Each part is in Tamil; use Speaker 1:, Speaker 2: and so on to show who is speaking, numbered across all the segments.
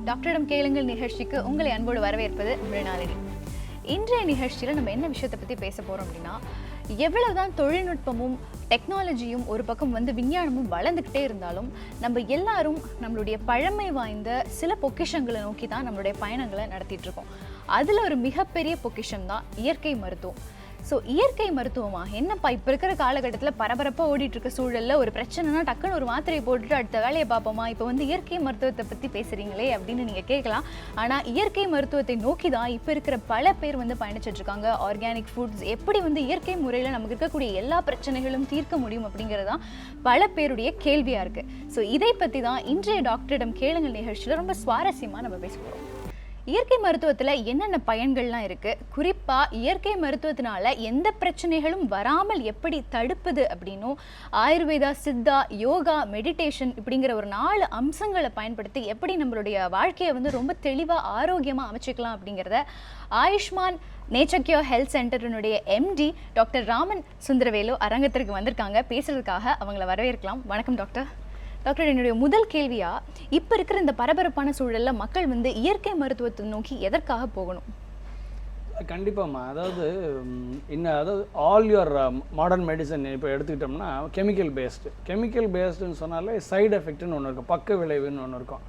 Speaker 1: டாக்டரிடம் கேளுங்கள் நிகழ்ச்சிக்கு உங்களை அன்போடு வரவேற்பது மிருணாளினி. இன்றைய நிகழ்ச்சியில் நம்ம என்ன விஷயத்தை பற்றி பேச போகிறோம் அப்படின்னா, எவ்வளவுதான் தொழில்நுட்பமும் டெக்னாலஜியும் ஒரு பக்கம் விஞ்ஞானமும் வளர்ந்துக்கிட்டே இருந்தாலும் நம்ம எல்லாரும் நம்மளுடைய பழமை வாய்ந்த சில பொக்கிஷங்களை நோக்கி தான் நம்மளுடைய பயணங்களை நடத்திட்டு இருக்கோம். அதில் ஒரு மிகப்பெரிய பொக்கிஷம் தான் இயற்கை மருத்துவம். ஸோ இயற்கை மருத்துவமா என்னப்பா இப்போ இருக்கிற காலகட்டத்தில் பரபரப்பாக ஓடிட்டு இருக்க சூழலில் ஒரு பிரச்சனைனா டக்குன்னு ஒரு மாத்திரையை போட்டுட்டு அடுத்த வேலையை பார்ப்போமா, இப்போ இயற்கை மருத்துவத்தை பற்றி பேசுகிறீங்களே அப்படின்னு நீங்கள் கேட்கலாம். ஆனால் இயற்கை மருத்துவத்தை நோக்கி தான் இப்போ இருக்கிற பல பேர் பயணிச்சுட்டு இருக்காங்க. ஆர்கானிக் ஃபுட்ஸ் எப்படி இயற்கை முறையில் நமக்கு இருக்கக்கூடிய எல்லா பிரச்சனைகளும் தீர்க்க முடியும் அப்படிங்கிறது தான் பல பேருடைய கேள்வியாக இருக்குது. ஸோ இதை பற்றி தான் இன்றைய டாக்டரிடம் கேளுங்கள் நிகழ்ச்சியில் ரொம்ப சுவாரஸ்யமாக நம்ம பேச போகிறோம். இயற்கை மருத்துவத்தில் என்னென்ன பயன்கள்லாம் இருக்குது, குறிப்பாக இயற்கை மருத்துவத்தினால எந்த பிரச்சனைகளும் வராமல் எப்படி தடுப்புது அப்படின்னும், ஆயுர்வேதா, சித்தா, யோகா, மெடிடேஷன் இப்படிங்கிற ஒரு 4 அம்சங்களை பயன்படுத்தி எப்படி நம்மளுடைய வாழ்க்கையை ரொம்ப தெளிவாக ஆரோக்கியமாக அமைச்சிக்கலாம் அப்படிங்கிறத ஆயுஷ்மான் நேச்சர் கியூர் ஹெல்த் சென்டரினுடைய எம்டி டாக்டர் ராமன் சுந்தரவேலு அரங்கத்திற்கு வந்திருக்காங்க. பேசுறதுக்காக அவங்கள வரவேற்கலாம். வணக்கம் டாக்டர். டாக்டர், என்னுடைய முதல் கேள்வியா, இப்போ இருக்கிற இந்த பரபரப்பான சூழலில் மக்கள் இயற்கை மருத்துவத்தை நோக்கி எதற்காக போகணும்?
Speaker 2: கண்டிப்பாம்மா. அதாவது ஆல் யுவர் மாடர்ன் மெடிசன் இப்போ எடுத்துக்கிட்டோம்னா கெமிக்கல் பேஸ்டுன்னு சொன்னாலே சைடு எஃபெக்ட்னு ஒன்று இருக்கும், பக்க விளைவுன்னு ஒன்று இருக்கும்.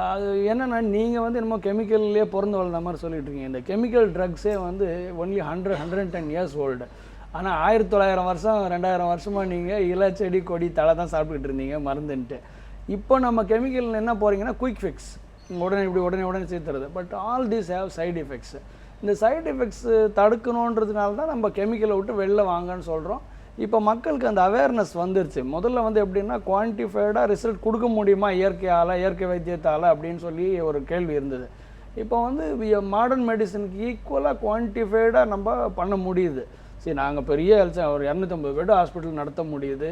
Speaker 2: அது என்னென்னா, நீங்கள் என்னமோ கெமிக்கல்லே பிறந்து வளர்ந்த மாதிரி சொல்லிட்டு இருக்கீங்க. இந்த கெமிக்கல் ட்ரக்ஸே ஒன்லி 110 இயர்ஸ் ஓல்டு. ஆனால் 1900 வருஷம் 2000 வருஷமாக நீங்கள் இலை, செடி, கொடி, தலை தான் சாப்பிட்டுக்கிட்டு இருந்தீங்க மருந்துன்ட்டு. இப்போ நம்ம கெமிக்கல் என்ன போகிறீங்கன்னா குயிக் ஃபிக்ஸ், உடனே சேர்த்துறது. But all these have side effects. இந்த சைடு எஃபெக்ட்ஸ் தடுக்கணுன்றதுனால தான் நம்ம கெமிக்கலை விட்டு வெளில வாங்கன்னு சொல்கிறோம். இப்போ மக்களுக்கு அந்த அவேர்னஸ் வந்துருச்சு. முதல்ல எப்படின்னா, குவான்டிஃபைடாக ரிசல்ட் கொடுக்க முடியுமா இயற்கை வைத்தியத்தால் அப்படின்னு சொல்லி ஒரு கேள்வி இருந்தது. இப்போ மாடர்ன் மெடிசனுக்கு ஈக்குவலாக குவான்டிஃபைடாக நம்ம பண்ண முடியுது. சரி, நாங்கள் பெரிய ஒரு 250 பெட் ஹாஸ்பிட்டல் நடத்த முடியுது.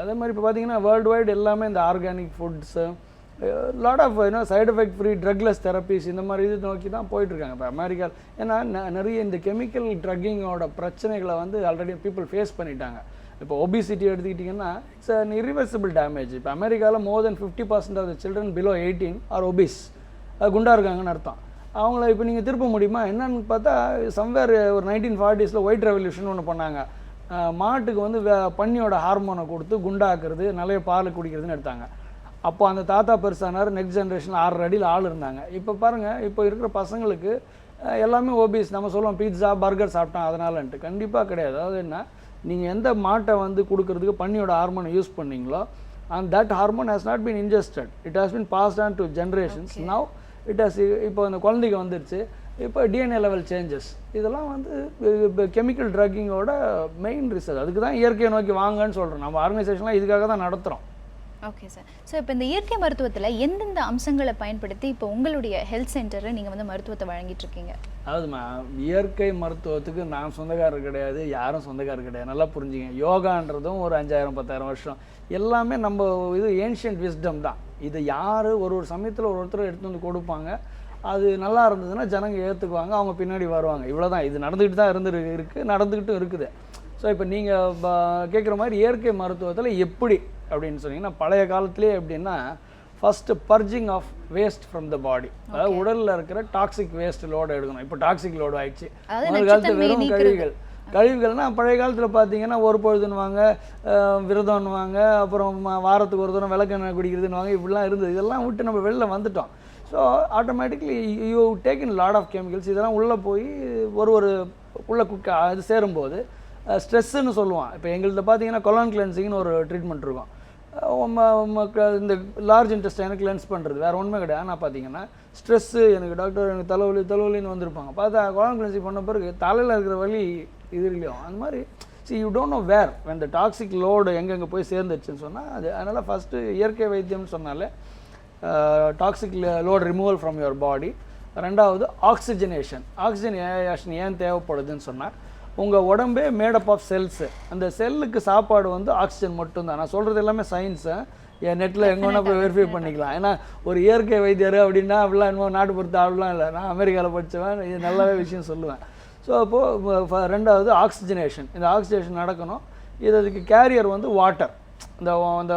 Speaker 2: அதே மாதிரி இப்போ பார்த்தீங்கன்னா வேர்ல்டு வைடு எல்லாமே இந்த organic foods, lot of side effect free drugless therapies இந்த மாதிரி இது நோக்கி தான் போயிட்டுருக்காங்க இப்போ அமெரிக்கா. ஏன்னா நிறைய இந்த கெமிக்கல் ட்ரக்கிங்கோட பிரச்சனைகளை ஆல்ரெடி பீப்புள் ஃபேஸ் பண்ணிட்டாங்க. இப்போ ஒபிசிட்டி எடுத்துக்கிட்டிங்கன்னா இட்ஸ் அன் இரிவர்சிபிள் டேமேஜ். இப்போ அமெரிக்காவில் more than 50% of the children below 18 are obese, குண்டாக இருக்காங்கன்னு அர்த்தம். அவங்கள இப்போ நீங்கள் திருப்ப முடியுமா என்னன்னு பார்த்தா, சம்வேர் ஒரு 1940s ஒயிட் ரெவல்யூஷன் ஒன்று பண்ணாங்க. மாட்டுக்கு பன்னியோட ஹார்மோனை கொடுத்து குண்டாக்குறது, நிறைய பால் குடிக்கிறதுன்னு எடுத்தாங்க. அப்போ அந்த தாத்தா பெருசானார், நெக்ஸ்ட் ஜென்ரேஷன் 6 அடியில் ஆள் இருந்தாங்க. இப்போ பாருங்கள், இப்போ இருக்கிற பசங்களுக்கு எல்லாமே ஒபிஸ். நம்ம சொல்லுவோம் பீட்சா பர்கர் சாப்பிட்டோம் அதனாலன்ட்டு. கண்டிப்பாக கிடையாது. அதாவது என்ன, நீங்கள் எந்த மாட்டை கொடுக்கறதுக்கு பன்னியோட ஹார்மோனை யூஸ் பண்ணீங்களோ, and that hormone has not been ingested, it has been passed on to generations. Okay. Now it has, இப்போ அந்த குழந்தைக்கு வந்துருச்சு, இப்போ டிஎன்ஏ லெவல் சேஞ்சஸ். இதெல்லாம் கெமிக்கல் ட்ரக்கிங்கோட மெயின் ரிசர்ச். அதுக்கு தான் இயற்கையை நோக்கி வாங்கன்னு சொல்கிறோம். நம்ம ஆர்கனைசேஷன்லாம் இதுக்காக தான் நடத்துகிறோம்.
Speaker 1: Okay sir. ஸோ இப்போ இந்த இயற்கை மருத்துவத்தில் எந்தெந்த அம்சங்களை பயன்படுத்தி இப்போ உங்களுடைய ஹெல்த் சென்டரில் நீங்கள் மருத்துவத்தை வழங்கிட்டு இருக்கீங்க?
Speaker 2: அதாவதுமா, இயற்கை மருத்துவத்துக்கு நான் சொந்தக்காரர் கிடையாது, யாரும் சொந்தக்காரர் கிடையாது. நல்லா புரிஞ்சுங்க. யோகான்றதும் ஒரு 5000-10,000 வருஷம் எல்லாமே நம்ம ஏன்ஷியன்ட் விஸ்டம் தான். இது யார் ஒரு சமயத்தில் ஒருத்தர் எடுத்து கொடுப்பாங்க. அது நல்லா இருந்ததுன்னா ஜனங்க ஏற்றுக்குவாங்க, அவங்க பின்னாடி வருவாங்க. இவ்வளோ தான். இது நடந்துக்கிட்டு தான் நடந்துக்கிட்டும் இருக்குது. ஸோ இப்போ நீங்கள் கேட்குற மாதிரி இயற்கை மருத்துவத்தில் எப்படி அப்படின்னு சொன்னீங்கன்னா, பழைய காலத்துலேயே எப்படின்னா, first purging of waste from the body. அதாவது உடலில் இருக்கிற டாக்ஸிக் வேஸ்ட் லோடு எடுக்கணும். இப்போ டாக்ஸிக் லோடு ஆயிடுச்சு. ஒரு காலத்தில் வெறும் கழிவுகள்னால் பழைய காலத்தில் பார்த்தீங்கன்னா ஒரு பொழுதுன்னுவாங்க, விரதம்னுவாங்க, அப்புறம் வாரத்துக்கு ஒரு தூரம் விளக்கெண்ணெய் குடிக்கிறதுன்னுவாங்க. இப்படிலாம் இருந்தது. இதெல்லாம் விட்டு நம்ம வெளில வந்துட்டோம். So automatically you take in lot of chemicals. இதெல்லாம் உள்ளே போய் உள்ளே அது சேரும்போது ஸ்ட்ரெஸ்ஸுன்னு சொல்லுவான். இப்போ எங்கள்கிட்ட பார்த்தீங்கன்னா கொலான் கிளென்சிங்னு ஒரு ட்ரீட்மெண்ட் இருக்கும். இந்த லார்ஜ் இன்டெஸ்டைனை கிளென்ஸ் பண்ணுறது, வேறு ஒன்றுமே கிடையாது. ஆனால் பார்த்தீங்கன்னா ஸ்ட்ரெஸ்ஸு, எனக்கு டாக்டர் எனக்கு தலைவலின்னு வந்திருப்பாங்க. பார்த்தா கொலான் கிளென்சிங் பண்ண பிறகு தலையில் இருக்கிற வலி இது இல்லையோ அந்த மாதிரி. See you don't know where when the toxic load எங்கெங்கே போய் சேர்ந்துச்சுன்னு சொன்னால் அது. அதனால் ஃபஸ்ட்டு இயற்கை வைத்தியம்னு சொன்னாலே toxic load removal from your body. ரெண்டாவது ஆக்சிஜனேஷன் ஏன் தேவைப்படுதுன்னு சொன்னால், உங்கள் உடம்பே மேடப் ஆஃப் செல்ஸு. அந்த செல்லுக்கு சாப்பாடு ஆக்சிஜன் மட்டும்தான். நான் சொல்கிறது எல்லாமே சயின்ஸு. என் நெட்டில் எங்கே வேணால் போய் வெரிஃபை பண்ணிக்கலாம். ஏன்னா ஒரு இயற்கை வைத்தியர் அப்படின்னா அப்படிலாம் இன்னும் நாட்டுப்புறத்து ஆடலாம் இல்லை. நான் அமெரிக்காவில் படித்தவன், இது நல்லாவே விஷயம் சொல்லுவேன். ஸோ அப்போது ரெண்டாவது ஆக்சிஜனேஷன். இந்த ஆக்சிஜனேஷன் நடக்கணும். இதுக்கு கேரியர் வாட்டர். இந்த அந்த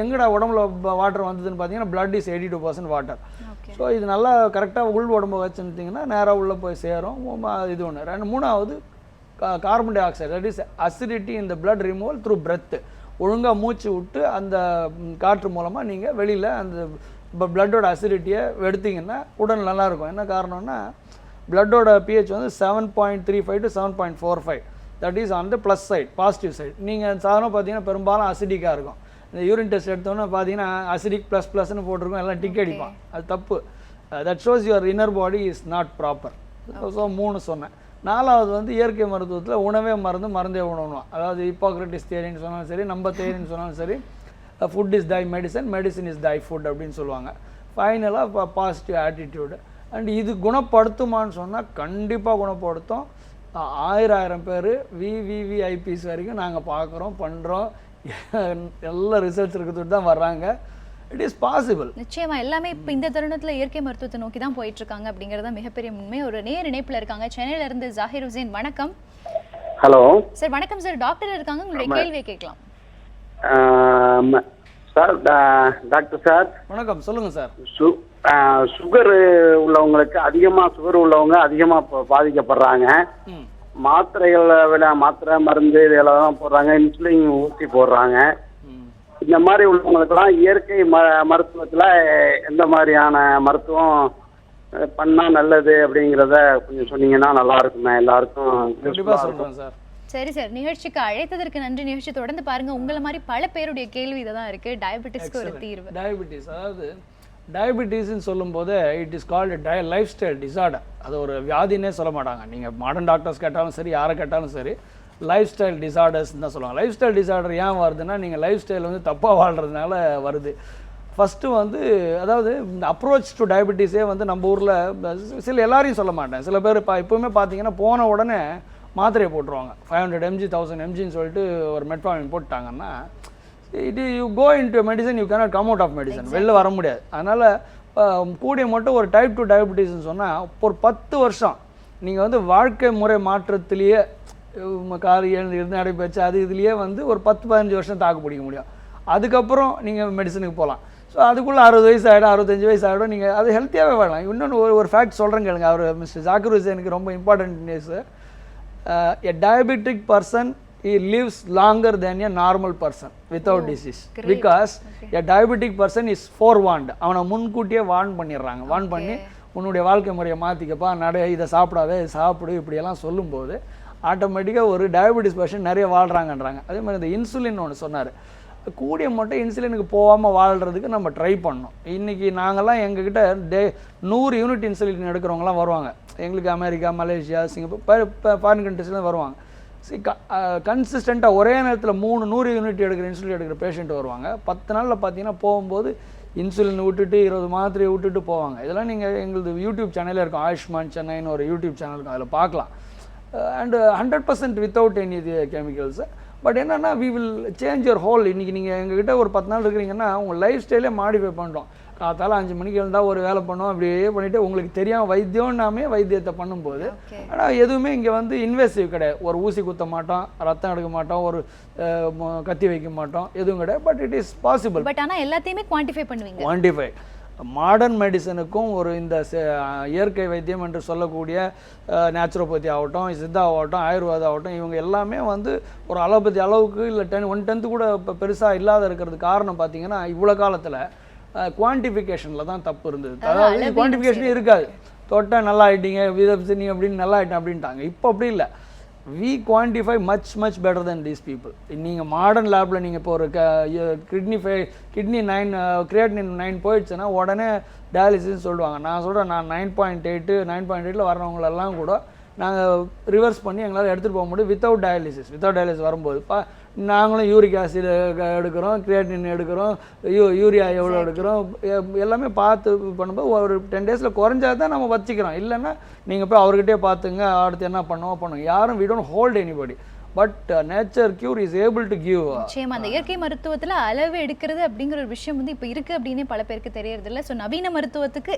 Speaker 2: எங்கடா உடம்புல வாட்டர் வந்ததுன்னு பார்த்தீங்கன்னா blood is 82% water.
Speaker 1: Okay.
Speaker 2: So இது நல்லா கரெக்டாக உள் உடம்பு வச்சுருந்தீங்கன்னா நேராக உள்ளே போய் சேரும். இது ஒன்று. மூணாவது carbon di oxide, that is acidity இந்த பிளட் ரிமூவல் த்ரூ பிரெத்து. ஒழுங்காக மூச்சு விட்டு அந்த காற்று மூலமாக நீங்கள் வெளியில் அந்த பிளட்டோட அசிடிட்டியை எடுத்தீங்கன்னா உடல் நல்லாயிருக்கும். என்ன காரணம்னா பிளட்டோட பிஹெச் வந்து 7.35 to 7.45, that is on the plus side, positive side. நீங்கள் சாதாரணமாக பார்த்தீங்கன்னா பெரும்பாலும் அசிடிக்காக இருக்கும். இந்த யூரின் டெஸ்ட் எடுத்தோன்னே பார்த்தீங்கன்னா அசிடிக் ++ன்னு போட்டிருக்கோம், எல்லாம் டிக் அடிப்பான். அது தப்பு. That shows your inner body is not proper. So 3 சொன்னேன். 4வது வந்து இயற்கை மருத்துவத்தில் உணவே மருந்தே உணவுணும். அதாவது ஹிப்போக்ரட்டிஸ் தியரின்னு சொன்னாலும் சரி, நம்ம தியரின்னு சொன்னாலும் சரி, food is Thai medicine, medicine is Thai food அப்படின்னு சொல்லுவாங்க. ஃபைனலாக பாசிட்டிவ் ஆட்டிடியூடு. அண்ட் இது குணப்படுத்துமான்னு சொன்னால் கண்டிப்பாக குணப்படுத்தும். 1000 பேர் விவிவிஐபிஸ் வரைக்கும் நாங்கள் பார்க்குறோம், பண்ணுறோம். எல்லா ரிசல்ட்ஸ் இருக்கிறது தான் வர்றாங்க. It is possible.
Speaker 1: நிச்சயமா எல்லாமே இப்போ இந்த தருணத்தில் இயற்கை மருத்துவத்தை நோக்கி தான் போயிட்டு இருக்காங்க அப்படிங்கிறது தான் மிகப்பெரிய உண்மை. ஒரு நேர் இணைப்பில் இருக்காங்க சென்னையில இருந்து ஜாகிர் ஹுசைன். வணக்கம்
Speaker 3: ஹலோ
Speaker 1: சார். வணக்கம் சார், டாக்டர் இருக்காங்க, உங்களுடைய கேள்வியை கேட்கலாம்
Speaker 3: சார். டாக்டர் சார்
Speaker 2: வணக்கம், சொல்லுங்கள் சார்.
Speaker 3: சுகர் உள்ளவங்களுக்கு உள்ளவங்க அதிகமாக பாதிக்கப்படுறாங்க. மாத்திரைகளை விட மாத்திரை மருந்து இதெல்லாம் தான் போடுறாங்க, இன்சுலின் ஊசி போடுறாங்க. இந்த மாதிரி உள்ளவங்களுக்கெல்லாம் இயற்கை மருத்துவத்தில் எந்த மாதிரியான மருத்துவம் பண்ணால் நல்லது அப்படிங்கிறத கொஞ்சம் சொன்னீங்கன்னா நல்லா இருக்குமே எல்லாருக்கும்.
Speaker 2: கண்டிப்பாக சொல்கிறேன் சார்.
Speaker 1: சரி சார், நிகழ்ச்சிக்கு அழைத்ததற்கு நன்றி. நிகழ்ச்சி தொடர்ந்து பாருங்க. உங்களை மாதிரி பல பேருடைய கேள்வி இதான் இருக்கு, டயபெட்டிஸ்க்கு ஒரு தீர்வு.
Speaker 2: டயபெட்டிஸ், அதாவது டயபெட்டிஸ்ன்னு சொல்லும்போது it is called life style disorder. அது ஒரு வியாதினே சொல்ல மாட்டாங்க. நீங்கள் மாடர்ன் டாக்டர்ஸ் கேட்டாலும் சரி, யாரை கேட்டாலும் சரி, லைஃப் ஸ்டைல் டிசார்டர்ஸ்ன்னு தான் சொல்லுவாங்க. லைஃப் ஸ்டைல் டிசார்டர் ஏன் வருதுன்னா நீங்கள் லைஃப் ஸ்டைல் வந்து தப்பாக வாழ்கிறதுனால வருது. ஃபஸ்ட்டு வந்து அதாவது இந்த அப்ரோச் டு டயபெட்டிஸே வந்து நம்ம ஊரில் எல்லாரையும் சொல்ல மாட்டேன், சில பேர் இப்போவுமே பார்த்தீங்கன்னா போன உடனே மாத்திரையை போட்டுருவாங்க. 500 mg 1000 mgன்னு சொல்லிட்டு ஒரு மெட்ஃபார்மின் போட்டாங்கன்னா you go into medicine, you cannot come out of medicine, வெளில வர முடியாது. அதனால் கூடிய மட்டும் ஒரு டைப் 2 டயபெட்டிஸ்ன்னு சொன்னால் ஒரு 10 வருஷம் நீங்கள் வந்து வாழ்க்கை முறை மாற்றத்திலேயே காலை இருந்து நடைபெற்று அது இதுலேயே வந்து ஒரு 10-15 வருஷம் தாக்கு பிடிக்க முடியும். அதுக்கப்புறம் நீங்கள் மெடிசனுக்கு போகலாம். ஸோ அதுக்குள்ளே 60 வயசு ஆகிடும், 65 வயசு ஆகிடும். நீங்கள் அது ஹெல்த்தியாகவே வாழலாம். இன்னொன்று ஒரு ஃபேக்ட் சொல்கிறேன் கேளுங்க. அவர் மிஸ்டர் ஜாகிர் ஹுசைனுக்கு ரொம்ப important news. A diabetic person he lives longer than a normal person without disease. Because a diabetic person is forewarned. அவனை முன்கூட்டியே வார்ன் பண்ணிடுறாங்க. வார்ன் பண்ணி உன்னுடைய வாழ்க்கை முறையை மாற்றிக்கப்பா, இதை சாப்பிடாத, சாப்பிடு, இப்படியெல்லாம் சொல்லும்போது ஆட்டோமேட்டிக்காக ஒரு டயபெட்டிஸ் பர்சன் நிறைய வாழ்கிறாங்கன்றாங்க. அதே மாதிரி இந்த இன்சுலின் ஒன்று சொன்னார். கூடிய மட்டும் இன்சுலினுக்கு போகாமல் வாழ்கிறதுக்கு நம்ம ட்ரை பண்ணோம். இன்றைக்கி நாங்கள்லாம் எங்ககிட்ட 100 யூனிட் இன்சுலின் எடுக்கிறவங்களாம் வருவாங்க. எங்களுக்கு அமெரிக்கா, மலேசியா, சிங்கப்பூர், ஃபாரின் கண்ட்ரிஸ்லாம் வருவாங்க. கன்சிஸ்டண்ட்டாக ஒரே நேரத்தில் 100 யூனிட் இன்சுலின் எடுக்கிற பேஷண்ட் வருவாங்க. 10 நாளில் பார்த்தீங்கன்னா போகும்போது இன்சுலின் விட்டுட்டு 20 மாத்திரையை விட்டுட்டு போவாங்க. இதெல்லாம் நீங்கள் எங்களது யூடியூப் சேனலில் இருக்கும், ஆயுஷ்மான் சென்னைன்னு ஒரு யூடியூப் சேனல் இருக்கும், அதில் பார்க்கலாம். And 100% without any chemicals. But என்னென்னா we will change your whole. இன்றைக்கி நீங்கள் எங்ககிட்ட ஒரு 10 நாள் இருக்கிறீங்கன்னா உங்கள் லைஃப் ஸ்டைலே மாடிஃபை பண்ணுறோம். காத்தால 5 மணிக்கு எழுந்தால் ஒரு வேலை பண்ணுவோம், அப்படியே பண்ணிவிட்டு உங்களுக்கு தெரியாமல் வைத்தியம்னாமே வைத்தியத்தை பண்ணும்போது. ஆனால் எதுவுமே இங்கே வந்து இன்வெஸ்டிவ் கிடையாது. ஒரு ஊசி குத்த மாட்டோம், ரத்தம் எடுக்க மாட்டோம், ஒரு கத்தி வைக்க மாட்டோம், எதுவும் கிடையாது. But it is possible.
Speaker 1: But ஆனால் எல்லாத்தையுமே குவான்டிஃபை பண்ணுவீங்க.
Speaker 2: குவான்டிஃபை மாடர்ன் மெடிசனுக்கும் ஒரு இந்த இயற்கை வைத்தியம் என்று சொல்லக்கூடிய நேச்சுரோபதி ஆகட்டும், சித்தா ஆகட்டும், ஆயுர்வேதா ஆகட்டும், இவங்க எல்லாமே வந்து ஒரு அலோபதி அளவுக்கு இல்லை 1/10 கூட இப்போ பெருசாக இல்லாத இருக்கிறதுக்கு காரணம் பார்த்தீங்கன்னா இவ்வளோ காலத்தில் குவான்டிஃபிகேஷனில் தான் தப்பு இருந்தது. அதாவது குவான்டிஃபிகேஷனே இருக்காது. தொட்டால் நல்லா ஆகிட்டீங்க, நீ அப்படின்னு நல்லா ஆகிட்டேன் அப்படின்ட்டாங்க. இப்போ அப்படி இல்லை. we quantify much better than these people. நீங்கள் மாடர்ன் லேபில் நீங்கள் இப்போ ஒரு கிட்னி 9 கிரியேட்டினின் 9 போயிடுச்சுன்னா உடனே டயாலிசிஸ் சொல்லுவாங்க. நான் சொல்கிறேன், நான் 9.8 வர்றவங்களெல்லாம் கூட நாங்கள் ரிவர்ஸ் பண்ணி எங்களால் எடுத்துகிட்டு போக முடியும் வித்தவுட் டயாலிசிஸ் வரும்போது. நாங்களும் யூரிக் ஆசிட் எடுக்கிறோம், கிரியேட்டின் எடுக்கிறோம், யூரியா எவ்வளோ எடுக்கிறோம், எல்லாமே பார்த்து பண்ணும்போது ஒரு 10 டேஸில் குறைஞ்சா தான் நம்ம வச்சுக்கிறோம். இல்லைன்னா நீங்கள் போய் அவர்கிட்டே பார்த்துங்க, அடுத்து என்ன பண்ணுங்க. யாரும் we don't hold anybody. But nature cure is able to give.
Speaker 1: நிச்சயமா அந்த இயற்கை மருத்துவத்தில் அளவு எடுக்கிறது அப்படிங்கிற ஒரு விஷயம் வந்து இப்போ இருக்குது அப்படின்னே பல பேருக்கு தெரியறதில்ல. ஸோ நவீன மருத்துவத்துக்கு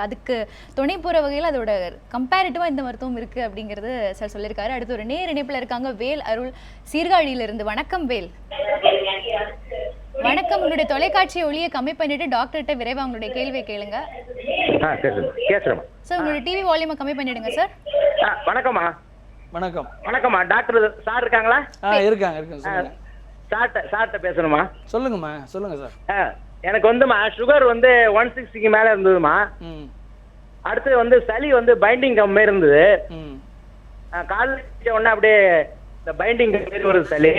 Speaker 1: அதுக்கு துணை போகிற வகையில் அதோட கம்பேரிட்டிவாக இந்த மருத்துவம் இருக்குது அப்படிங்கிறது சார் சொல்லியிருக்காரு. அடுத்து ஒரு நேர் இணைப்பில் இருக்காங்க வேல் அருள் சீர்காழியிலிருந்து. வணக்கம் வேல். வணக்கம். உங்களுடைய தொலைக்காட்சி ஒளியை கம்மி பண்ணிட்டு டாக்டர்கிட்ட விரைவா உங்களுடைய கேள்வியை கேளுங்க.
Speaker 4: சரி கேட்குறேம்மா.
Speaker 1: சார் உங்களுடைய டிவி வால்யூமை கம்மி பண்ணிடுங்க சார்.
Speaker 4: வணக்கம்மா. வணக்கம்மா. டாக்டர் சார் இருக்காங்களா?
Speaker 2: இருக்காங்க சொல்லுங்க.
Speaker 4: சார்ட்ட பேசணுமா?
Speaker 2: சொல்லுங்கம்மா. சொல்லுங்க சார்.
Speaker 4: எனக்கு வந்துமா சுகர் வந்து 160க்கு மேல இருந்ததுமா. அடுத்து வந்து சளி வந்து பைண்டிங் கம் மாதிரி இருந்தது. காலையில் உடனே அப்படியே இந்த பைண்டிங் மாதிரி வருது சளி.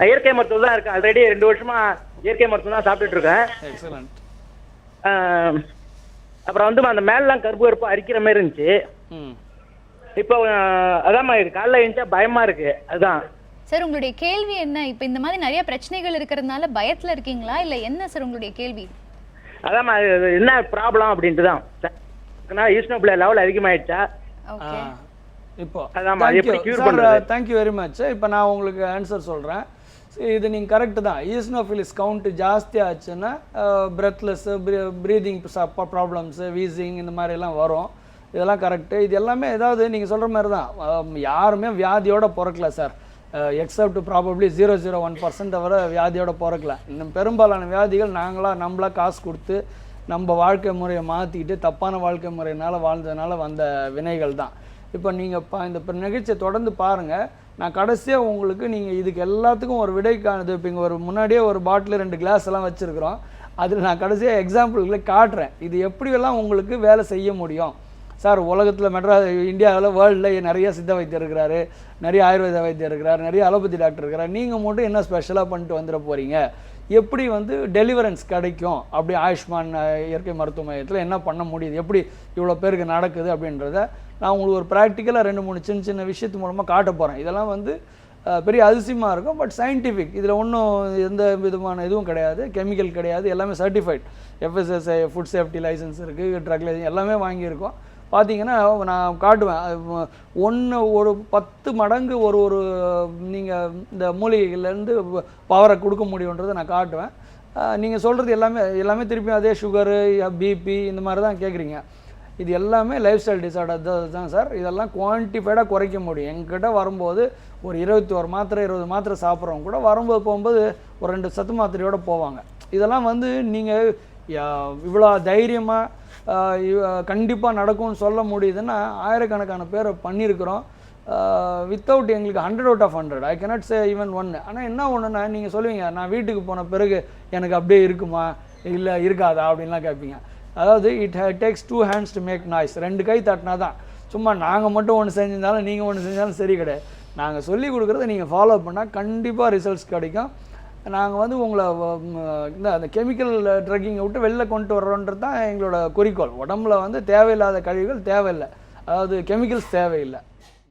Speaker 4: இயற்கை மருத்துவம் தான் இருக்கு. ஆல்ரெடி 2 வருஷமா இயற்கை மருத்துவம் தான் சாப்பிட்டுட்டு இருக்கேன்.
Speaker 2: எக்ஸலண்ட்.
Speaker 4: அப்புறம் வந்து அந்த மேலாம் கருப்பு கருப்பு அரிக்கிற மாதிரி இருந்துச்சு. இப்போ அதாம்மா இது காலைல எழுந்தா பயமா இருக்கு. அதுதான்
Speaker 1: சார் உங்களுடைய கேள்வி என்ன? இப்போ இந்த மாதிரி நிறைய பிரச்சனைகள் இருக்கிறதுனால பயத்துல இருக்கீங்களா இல்ல என்ன சார் உங்களுடைய கேள்வி?
Speaker 4: அதாம்மா என்ன ப்ராப்ளம் அப்படின்ட்டு தான். ஈஸ்னோபிள லெவல் அதிகமாயிடுச்சா?
Speaker 1: ஓகே.
Speaker 2: இப்போ தேங்க்யூ வெரி மச். இப்போ நான் உங்களுக்கு ஆன்சர் சொல்கிறேன். இது நீங்கள் கரெக்டு தான். ஈஸ்னோஃபிலிஸ் கவுண்ட் ஜாஸ்தி ஆச்சுன்னா பிரெத்லெஸ், ப்ரீதிங் ப்ராப்ளம்ஸு, வீசிங் இந்த மாதிரிலாம் வரும். இதெல்லாம் கரெக்டு. இது எல்லாமே ஏதாவது நீங்கள் சொல்கிற மாதிரி தான். யாருமே வியாதியோட பிறக்கல சார். எக்ஸப்ட் ப்ராபப்ளி 0.01% வரை வியாதியோட பிறக்கல. இன்னும் பெரும்பாலான வியாதிகள் நம்மளா காசு கொடுத்து நம்ம வாழ்க்கை முறையை மாற்றிக்கிட்டு தப்பான வாழ்க்கை முறையினால் வாழ்ந்ததுனால வந்த வினைகள் தான். இப்போ நீங்கள் இந்த நிகழ்ச்சியை தொடர்ந்து பாருங்கள். நான் கடைசியாக உங்களுக்கு நீங்கள் இதுக்கு எல்லாத்துக்கும் ஒரு விடைக்கானது. இப்போ இங்கே ஒரு முன்னாடியே ஒரு பாட்டில் 2 கிளாஸ் எல்லாம் வச்சுருக்குறோம். அதில் நான் கடைசியாக எக்ஸாம்பிள்களை காட்டுறேன். இது எப்படியெல்லாம் உங்களுக்கு வேலை செய்ய முடியும் சார். உலகத்தில் இந்தியாவில் வேர்ல்டில் நிறைய சித்த வைத்தியர் இருக்கிறாரு, நிறைய ஆயுர்வேத வைத்தியர் இருக்கிறார், நிறைய அலோபதி டாக்டர் இருக்கிறார். நீங்கள் மட்டும் என்ன ஸ்பெஷலாக பண்ணிட்டு வந்துட போகிறீங்க? எப்படி வந்து டெலிவரன்ஸ் கிடைக்கும்? அப்படி ஆயுஷ்மான் இயற்கை மருத்துவ மையத்தில் என்ன பண்ண முடியுது? எப்படி இவ்வளோ பேருக்கு நடக்குது அப்படின்றத நான் உங்களுக்கு ஒரு ப்ராக்டிக்கலாக 2-3 சின்ன விஷயத்து மூலமாக காட்ட போகிறேன். இதெல்லாம் வந்து பெரிய அதிசயமாக இருக்கும். But scientific. இதில் ஒன்றும் எந்த விதமான இதுவும் கிடையாது, கெமிக்கல் கிடையாது. எல்லாமே certified. FSSAI food safety licence இருக்குது, ட்ரக் லைசன்ஸ் எல்லாமே வாங்கியிருக்கோம். பார்த்தீங்கன்னா நான் காட்டுவேன். ஒரு 10 மடங்கு ஒரு நீங்கள் இந்த மூலிகைகள்லேருந்து பவரை கொடுக்க முடியுன்றதை நான் காட்டுவேன். நீங்கள் சொல்கிறது எல்லாமே திருப்பி அதே சுகரு, பிபி இந்த மாதிரி தான் கேட்குறீங்க. இது எல்லாமே லைஃப் ஸ்டைல் டிசார்டர் தான் சார். இதெல்லாம் குவான்டிஃபைடாக குறைக்க முடியும். எங்ககிட்ட வரும்போது ஒரு 21 மாத்திரை 20 மாத்திரை சாப்பிட்றவங்க கூட போகும்போது ஒரு 2 சத்து மாத்திரையோடு போவாங்க. இதெல்லாம் வந்து நீங்கள் இவ்வளோ தைரியமாக கண்டிப்பாக நடக்கும்னு சொல்ல முடியுதுன்னா ஆயிரக்கணக்கான பேர் பண்ணியிருக்கிறோம். வித்தவுட் எங்களுக்கு 100 out of 100. I cannot say even 1. ஆனால் என்ன ஒன்றுனா நீங்கள் சொல்லுவீங்க, நான் வீட்டுக்கு போன பிறகு எனக்கு அப்படியே இருக்குமா இல்லை இருக்காதா அப்படின்லாம் கேட்பீங்க. அதாவது it takes 2 hands to make noise. 2 கை தட்டினா தான். சும்மா நாங்கள் மட்டும் ஒன்று செஞ்சிருந்தாலும் நீங்கள் ஒன்று செஞ்சாலும் சரி கிடையாது. நாங்கள் சொல்லி கொடுக்குறத நீங்கள் ஃபாலோ பண்ணால் கண்டிப்பாக ரிசல்ட்ஸ் கிடைக்கும். நாங்கள் வந்து உங்களை அந்த கெமிக்கல் ட்ரக்கிங்கை விட்டு வெளில கொண்டு வர்றோன்றது தான் எங்களோட குறிக்கோள். உடம்புல வந்து தேவையில்லாத கழிவுகள் தேவையில்லை, அதாவது கெமிக்கல்ஸ் தேவையில்லை.